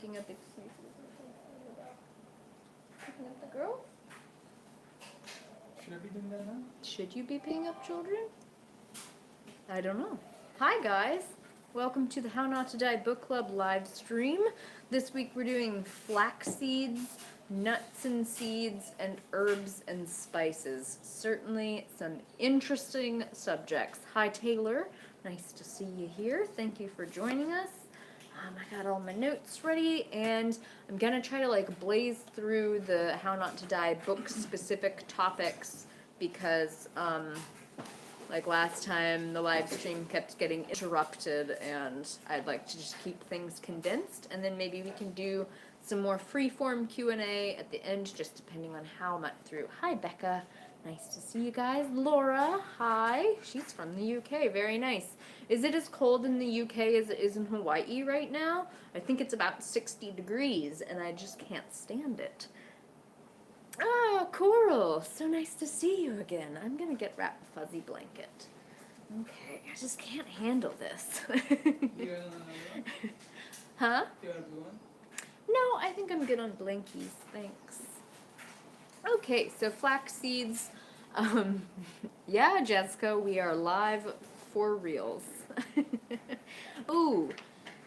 picking up the girl? Should I be doing that now? Should you be picking up children? I don't know. Hi guys! Welcome to the How Not to Die Book Club live stream. This week we're doing flax seeds, nuts and seeds, and herbs and spices. Certainly some interesting subjects. Hi Taylor, nice to see you here. Thank you for joining us. I got all my notes ready, and I'm gonna try to blaze through the How Not to Die book specific topics because like last time the live stream kept getting interrupted, and I'd like to just keep things condensed, and then maybe we can do some more free-form Q&A at the end, just depending on how much through. Hi Becca, nice to see you guys. Laura, hi, she's from the UK, very nice. Is it as cold in the UK as it is in Hawaii right now? I think it's about 60 degrees, and I just can't stand it. Ah, Coral, so nice to see you again. I'm gonna get wrapped a fuzzy blanket. Okay, I just can't handle this. You Huh? You want a blue one? No, I think I'm good on blankies, thanks. Okay, so flax seeds. Yeah, Jessica, we are live for reals. Ooh,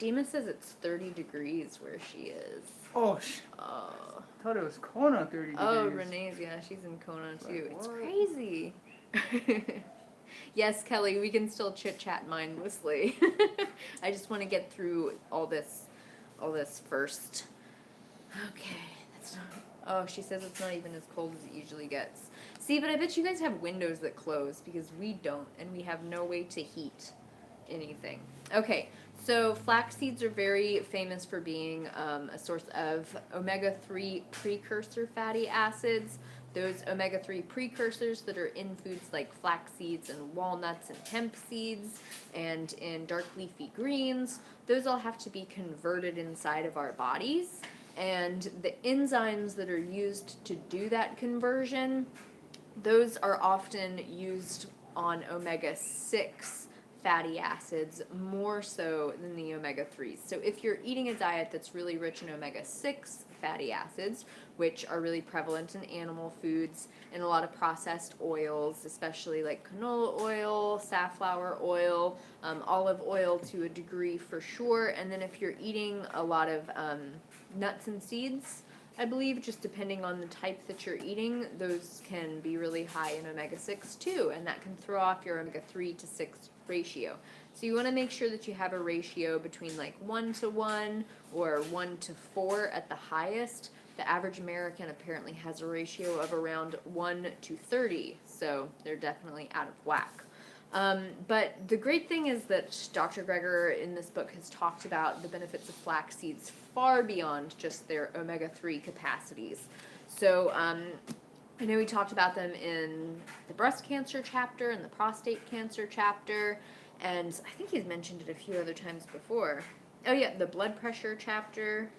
Dima says it's 30 degrees where she is. Oh, Oh. I thought it was Kona 30 degrees. Oh, Renee's, yeah, she's in Kona too. Like, it's what? crazy. Yes, Kelly, we can still chit-chat mindlessly. I just want to get through all this first. Okay, that's not... Oh, she says it's not even as cold as it usually gets. See, but I bet you guys have windows that close, because we don't, and we have no way to heat anything. Okay, so flax seeds are very famous for being a source of omega-3 precursor fatty acids. Those omega-3 precursors that are in foods like flax seeds and walnuts and hemp seeds and in dark leafy greens, those all have to be converted inside of our bodies. And the enzymes that are used to do that conversion, those are often used on omega-6 fatty acids more so than the omega-3s. So if you're eating a diet that's really rich in omega-6 fatty acids, which are really prevalent in animal foods and a lot of processed oils, especially like canola oil, safflower oil, olive oil to a degree for sure, and then if you're eating a lot of nuts and seeds, I believe, just depending on the type that you're eating, those can be really high in omega-6 too, and that can throw off your omega-3 to 6 ratio. So you want to make sure that you have a ratio between like 1-to-1 or 1-to-4 at the highest. The average American apparently has a ratio of around 1-to-30, so they're definitely out of whack. But the great thing is that Dr. Greger in this book has talked about the benefits of flax seeds far beyond just their omega-3 capacities. So I know we talked about them in the breast cancer chapter and the prostate cancer chapter, and I think he's mentioned it a few other times before. Oh yeah, the blood pressure chapter.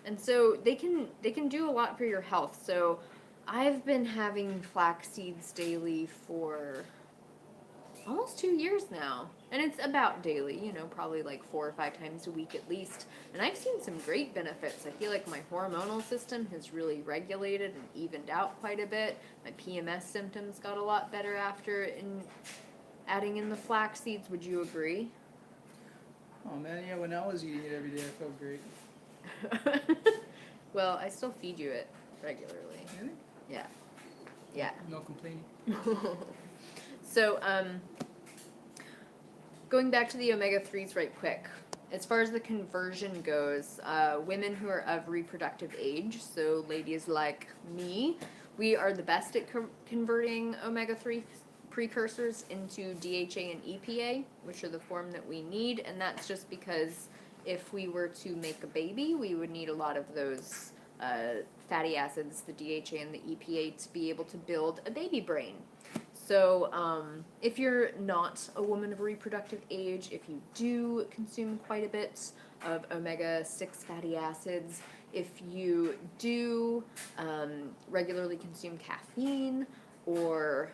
And so they can do a lot for your health. So I've been having flax seeds daily for almost 2 years now, and it's about daily, probably like 4 or 5 times a week at least, and I've seen some great benefits. I feel like my hormonal system has really regulated and evened out quite a bit. My PMS symptoms got a lot better after adding in the flax seeds. Would you agree? Oh man, yeah, when I was eating it every day, I felt great. Well, I still feed you it regularly. Really? Yeah. No complaining. So, going back to the omega-3s right quick, as far as the conversion goes, women who are of reproductive age, so ladies like me, we are the best at converting omega-3 precursors into DHA and EPA, which are the form that we need, and that's just because if we were to make a baby, we would need a lot of those fatty acids, the DHA and the EPA, to be able to build a baby brain. So if you're not a woman of reproductive age, if you do consume quite a bit of omega-6 fatty acids, if you do regularly consume caffeine or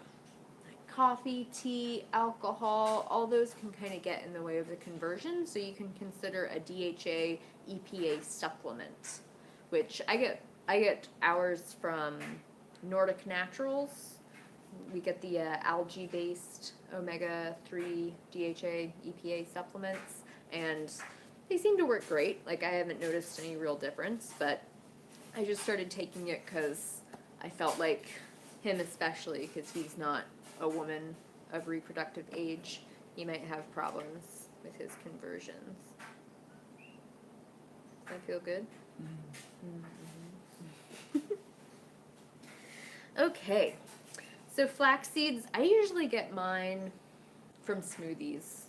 coffee, tea, alcohol, all those can kind of get in the way of the conversion, so you can consider a DHA EPA supplement, which I get ours from Nordic Naturals. We get the algae-based omega-3 DHA EPA supplements, and they seem to work great. Like, I haven't noticed any real difference, but I just started taking it because I felt like him, especially because he's not a woman of reproductive age, he might have problems with his conversions. Does that feel good? Mm-hmm. Okay. So flax seeds, I usually get mine from smoothies.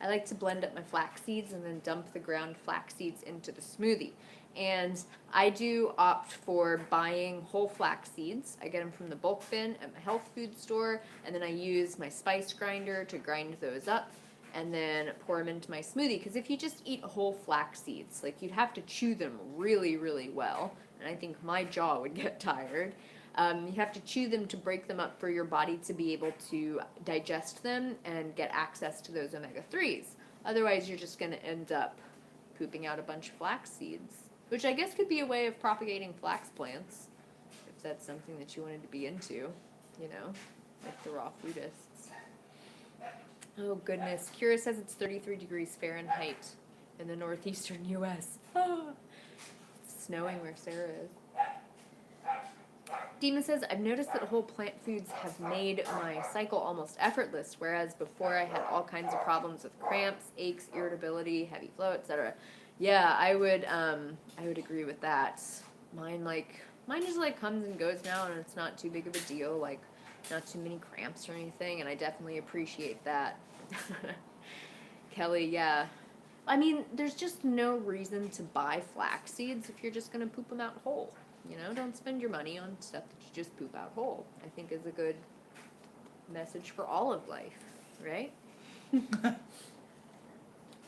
I like to blend up my flax seeds and then dump the ground flax seeds into the smoothie. And I do opt for buying whole flax seeds. I get them from the bulk bin at my health food store, and then I use my spice grinder to grind those up and then pour them into my smoothie. Because if you just eat whole flax seeds, like, you'd have to chew them really, really well, and I think my jaw would get tired. You have to chew them to break them up for your body to be able to digest them and get access to those omega-3s. Otherwise, you're just going to end up pooping out a bunch of flax seeds, which I guess could be a way of propagating flax plants, if that's something that you wanted to be into, you know, like the raw foodists. Oh, goodness. Kira says it's 33 degrees Fahrenheit in the northeastern U.S. Oh, it's snowing where Sarah is. Dima says, I've noticed that whole plant foods have made my cycle almost effortless, whereas before I had all kinds of problems with cramps, aches, irritability, heavy flow, etc. Yeah, I would agree with that. Mine just like comes and goes now, and it's not too big of a deal, like not too many cramps or anything, and I definitely appreciate that. Kelly, yeah. I mean, there's just no reason to buy flax seeds if you're just going to poop them out whole. You know, don't spend your money on stuff that you just poop out whole, I think is a good message for all of life, right?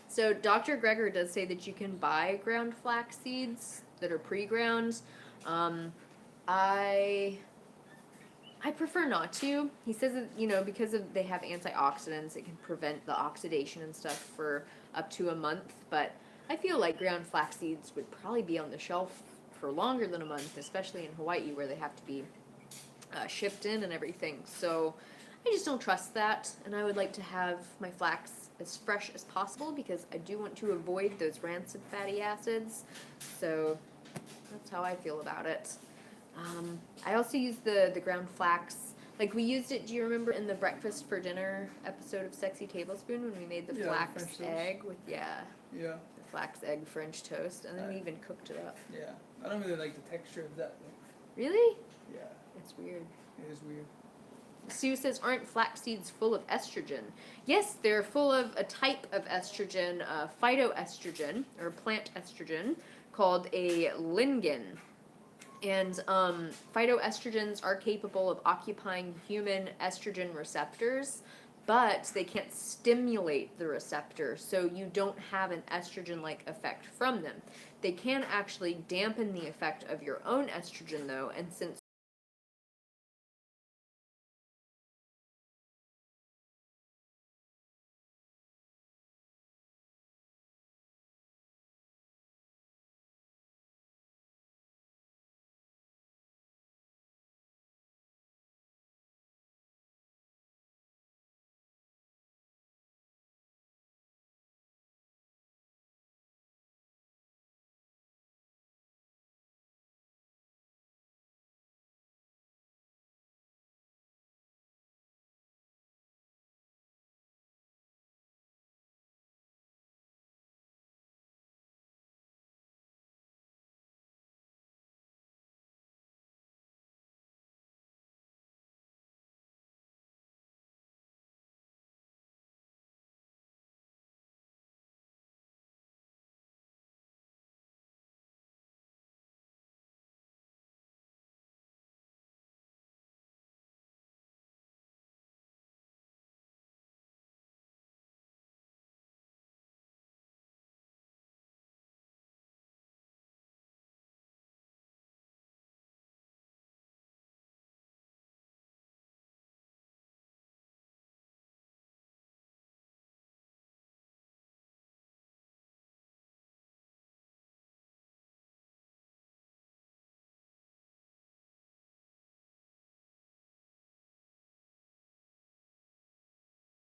So Dr. Greger does say that you can buy ground flax seeds that are pre-ground. I prefer not to. He says that, you know, because they have antioxidants, it can prevent the oxidation and stuff for up to a month. But I feel like ground flax seeds would probably be on the shelf for longer than a month, especially in Hawaii where they have to be shipped in and everything. So I just don't trust that, and I would like to have my flax as fresh as possible because I do want to avoid those rancid fatty acids. So that's how I feel about it. I also use the ground flax. Like, we used it, do you remember in the Breakfast for Dinner episode of Sexy Tablespoon when we made the flax egg with, the flax egg French toast, and then we even cooked it up. Yeah. I don't really like the texture of that, though. Really? Yeah. It's weird. It is weird. Sue says, aren't flax seeds full of estrogen? Yes, they're full of a type of estrogen, phytoestrogen, or plant estrogen, called a lignin. And phytoestrogens are capable of occupying human estrogen receptors, but they can't stimulate the receptor, so you don't have an estrogen-like effect from them. They can actually dampen the effect of your own estrogen, though, and since